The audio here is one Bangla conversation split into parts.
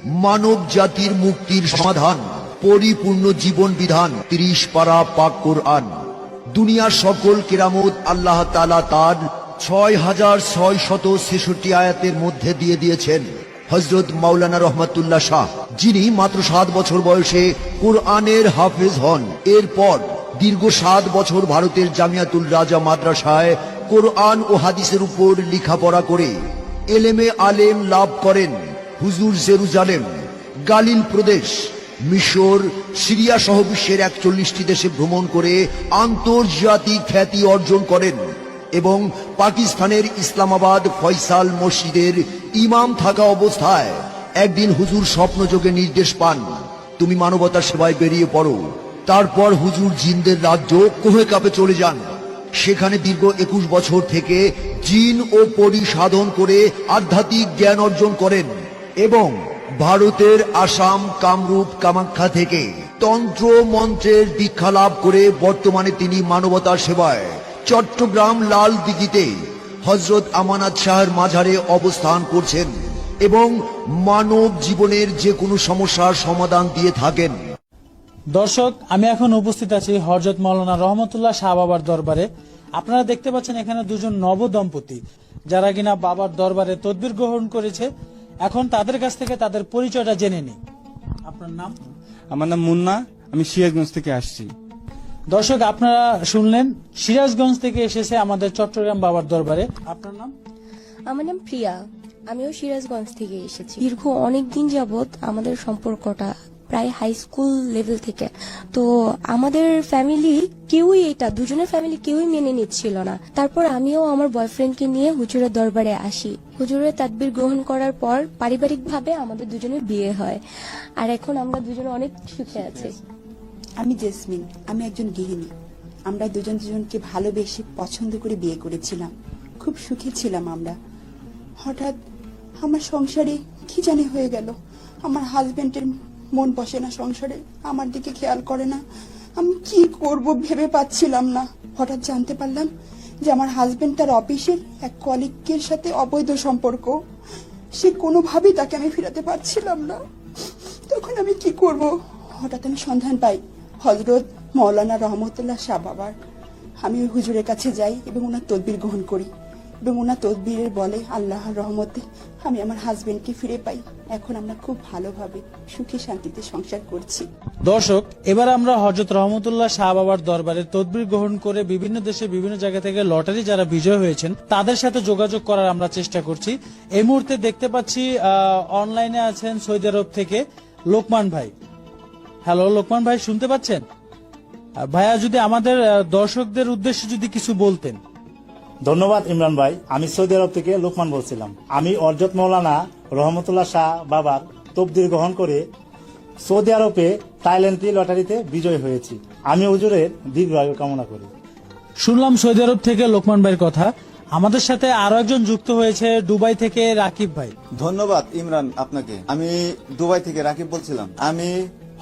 মানব জাতির মুক্তির সমাধান, পরিপূর্ণ জীবন বিধান, 30 পারা পাক কোরআন। দুনিয়ার সকল কেরামত আল্লাহ তাআলা তার 6666 আয়াতের মধ্যে দিয়ে দিয়েছেন। হযরত মাওলানা রহমাতুল্লাহ শাহ, যিনি মাত্র 7 বছর বয়সে কোরআনের হাফেজ হন, এরপর দীর্ঘ 7 বছর ভারতের জামিয়াতুল রাজা মাদ্রাসায় কোরআন ও হাদিসের উপর লেখাপড়া করে এলেমে আলেম লাভ করেন। হুজুর জেরুজালেম, গালিল প্রদেশ, মিশর, সিরিয়া সহ বিশ্বের 41টি দেশে ভ্রমণ করে আন্তর্জাতিক খ্যাতি অর্জন করেন এবং পাকিস্তানের ইসলামাবাদ ফয়সাল মসজিদের ইমাম থাকা অবস্থায় একদিন হুজুর স্বপ্নযোগে নির্দেশ পান, তুমি মানবতার সেবায় বেরিয়ে পড়ো। তারপর হুজুর জিনদের রাজ্য কোহেকাপে চলে যান। সেখানে দীর্ঘ 21 বছর থেকে জিন ও পরি সাধন করে আধ্যাত্মিক জ্ঞান অর্জন করেন এবং ভারতের আসাম, কামরূপ, কামাখ্যা থেকে তন্ত্র মন্ত্রের দীক্ষা লাভ করে বর্তমানে তিনি মানবতার সেবায় চট্টগ্রাম লাল দিঘিতে হযরত আমানত শাহের মাজারে অবস্থান করছেন এবং মানব জীবনের যে কোনো সমস্যার সমাধান দিয়ে থাকেন। দর্শক, আমি এখন উপস্থিত আছি হযরত মাওলানা রহমতুল্লাহ শাহ বাবার দরবারে। আপনারা দেখতে পাচ্ছেন এখানে দুজন নব দম্পতি যারা কিনা বাবার দরবারে তদবির গ্রহণ করেছে। এখন তাদের কাছ থেকে তাদের পরিচয়টা জেনে নিই। আপনার নাম? আমার নাম মুন্না, আমি সিরাজগঞ্জ থেকে আসছি। দর্শক, আপনারা শুনলেন সিরাজগঞ্জ থেকে এসেছে আমাদের চট্টগ্রাম বাবার দরবারে। আপনার নাম? আমার নাম প্রিয়া, আমিও সিরাজগঞ্জ থেকে এসেছি। দীর্ঘ অনেক দিন যাবত আমাদের সম্পর্কটা প্রায় হাই স্কুল লেভেল থেকে। তো আমাদের ফ্যামিলি কেউই, এটা দুজনের ফ্যামিলি কেউই মেনে নিচ্ছিল না। তারপর আমিও আমার বয়ফ্রেন্ডকে নিয়ে হুজুরের দরবারে আসি। হুজুরের তাদবির গ্রহণ করার পর পারিবারিকভাবে আমাদের দুজনের বিয়ে হয়, আর এখন আমরা দুজনে অনেক সুখে আছি। আমি জেসমিন, আমি একজন গৃহিণী। আমরা দুজনকে ভালোবেসে পছন্দ করে বিয়ে করেছিলাম, খুব সুখী ছিলাম আমরা। হঠাৎ আমার সংসারে কি জানি হয়ে গেল। আমার হাজবেন্ডের মন বসে না সংসারে, আমার দিকে খেয়াল করে না। আমি কি করব ভেবে পাচ্ছিলাম না। হঠাৎ জানতে পারলাম যে আমার হাজবেন্ড তার অফিসের এক কলিগের সাথে অবৈধ সম্পর্ক। সে কোনোভাবেই তাকে আমি ফিরাতে পারছিলাম না। তখন আমি কি করব? হঠাৎ আমি সন্ধান পাই হযরত মাওলানা রহমতুল্লাহ শাহ বাবার। আমি ওই হুজুরের কাছে যাই এবং ওনার তদবির গ্রহণ করি এবং ওনার তদবিরের বলে আল্লাহর রহমতে আমি আমার হাজবেন্ডকে ফিরে পাই। এখন আমরা খুব ভালোভাবে সুখী শান্তিতে সংসার করছি। দর্শক, এবার আমরা হযরত রহমতুল্লাহ শাহ বাবার দরবারে তদবির গ্রহণ করে বিভিন্ন দেশে বিভিন্ন জায়গা থেকে লটারি যারা বিজয় হয়েছেন তাদের সাথে যোগাযোগ করার আমরা চেষ্টা করছি। এই মুহূর্তে দেখতে পাচ্ছি অনলাইনে আছেন সৌদি আরব থেকে লোকমান ভাই। হ্যালো লোকমান ভাই, শুনতে পাচ্ছেন? ভাইয়া, যদি আমাদের দর্শকদের উদ্দেশ্যে যদি কিছু বলতেন। ধন্যবাদ ইমরান ভাই, আমি সৌদি আরব থেকে লোকমান বলছিলাম। আমি হযরত মাওলানা রহমতুল্লাহ শাহ বাবার তদবির গ্রহণ করে সৌদি আরবে থাইল্যান্ডি লটারিতে বিজয় হয়েছি। আমি হুজুরের দীর্ঘায়ু কামনা করি। শুনলাম সৌদি আরব থেকে লোকমান ভাইয়ের কথা। আমাদের সাথে আরো একজন যুক্ত হয়েছে দুবাই থেকে রাকিব ভাই। ধন্যবাদ ইমরান আপনাকে। আমি দুবাই থেকে রাকিব বলছিলাম। আমি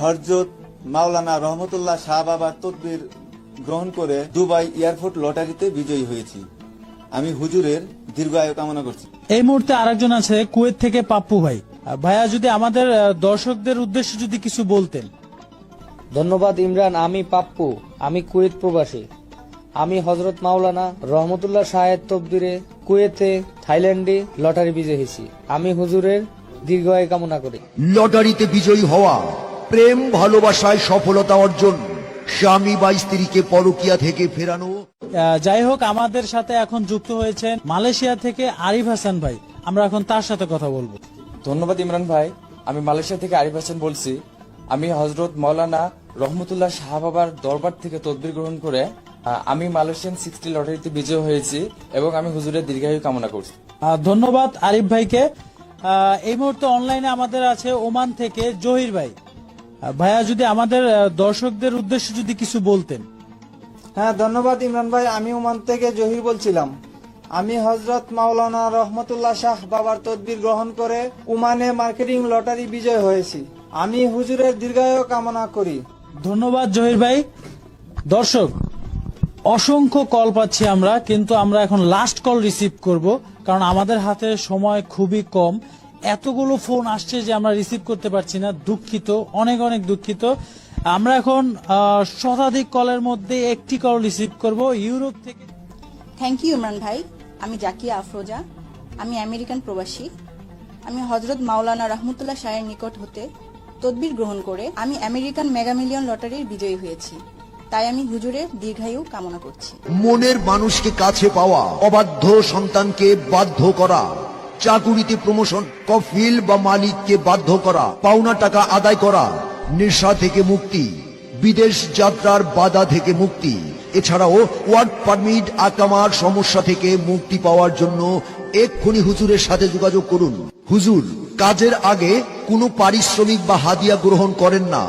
হযরত মাওলানা রহমতুল্লাহ শাহ বাবার তদবির গ্রহণ করে দুবাই এয়ারপোর্ট লটারিতে বিজয়ী হয়েছি। আমি হুজুরের দীর্ঘায়ু কামনা করছি। এই মুহূর্তে আরেকজন আছে কুয়েত থেকে পাপ্পু ভাই। ভাইয়া, যদি আমাদের দর্শকদের উদ্দেশ্যে যদি কিছু বলতেন। ধন্যবাদ ইমরান, আমি পাপ্পু, আমি কুয়েত প্রবাসী। আমি হযরত মাওলানা রহমতুল্লাহ শাহের তদবিরে কুয়েতে থাইল্যান্ডে লটারি বিজয়ী হয়েছি। আমি হুজুরের দীর্ঘায়ু কামনা করি। লটারিতে বিজয়ী হওয়া, প্রেম ভালোবাসায় সফলতা অর্জন, স্বামী বা স্ত্রীকে পরকিয়া থেকে ফেরানো। যাই হোক, আমাদের সাথে এখন যুক্ত হয়েছেন মালয়েশিয়া থেকে আরিফ হাসান ভাই। আমরা এখন তার সাথে কথা বলবো। ধন্যবাদ ইমরান ভাই, আমি মালয়েশিয়া থেকে আরিফ হাসান বলছি। আমি হযরত মাওলানা রহমতুল্লাহ শাহ বাবার দরবার থেকে তদবির গ্রহণ করে আমি মালয়েশিয়ান 60 লটারিতে বিজয় হয়েছি এবং আমি হুজুরের দীর্ঘায়ু কামনা করছি। ধন্যবাদ আরিফ ভাইকে। এই মুহূর্তে অনলাইনে আমাদের আছে ওমান থেকে জহির ভাই। ভাইয়া, যদি আমাদের দর্শকদের উদ্দেশ্যে যদি কিছু বলতেন। হ্যাঁ, ধন্যবাদ ইমরান ভাই, আমি ওমান থেকে জহির বলছিলাম। আমি হযরত মাওলানা রহমতুল্লাহ শাহ বাবার তদবির গ্রহণ করে ওমানে মার্কেটিং লটারি বিজয় হয়েছি। আমি হুজুরের দীর্ঘায়ু কামনা করি। ধন্যবাদ জহির ভাই। দর্শক, অসংখ্য কল পাচ্ছি আমরা, কিন্তু আমরা এখন লাস্ট কল রিসিভ করব, কারণ আমাদের হাতে সময় খুবই কম। এতগুলো ফোন আসছে যে আমরা রিসিভ করতে পারছি না, দুঃখিত, অনেক অনেক দুঃখিত। আমরা এখন শতাধিক কলের মধ্যে একটি কল রিসিভ করব ইউরোপ থেকে। থ্যাংক ইউ ইমরান ভাই। আমি জাকিয়া আফরোজা, আমি আমেরিকান প্রবাসী। আমি হজরত মাওলানা রহমতুল্লাহ শাহের নিকট হতে তদবির গ্রহণ করে আমি আমেরিকান মেগা মিলিয়ন লটারির বিজয়ী হয়েছি। তাই আমি হুজুরের দীর্ঘায়ু কামনা করছি। মনের মানুষকে কাছে পাওয়া, অবাধ্য সন্তানকে বাধ্য করা, চাকুরিতে প্রমোশন, কফিল বা মালিককে বাধ্য করা, পাওনা টাকা আদায় করা, নেশা থেকে মুক্তি, বিদেশ যাত্রার বাধা থেকে মুক্তি, এছাড়াও ওয়ার্ক পারমিট আকামার সমস্যা থেকে মুক্তি পাওয়ার জন্য এক্ষুনি হুজুরের সাথে যোগাযোগ করুন। হুজুর কাজের আগে কোনো পারিশ্রমিক বা হাদিয়া গ্রহণ করেন না।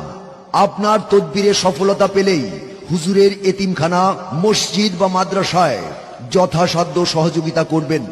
আপনার তদবিরে সফলতা পেলেই হুজুরের এতিমখানা, মসজিদ বা মাদ্রাসায় যথাসাধ্য সহযোগিতা করবেন।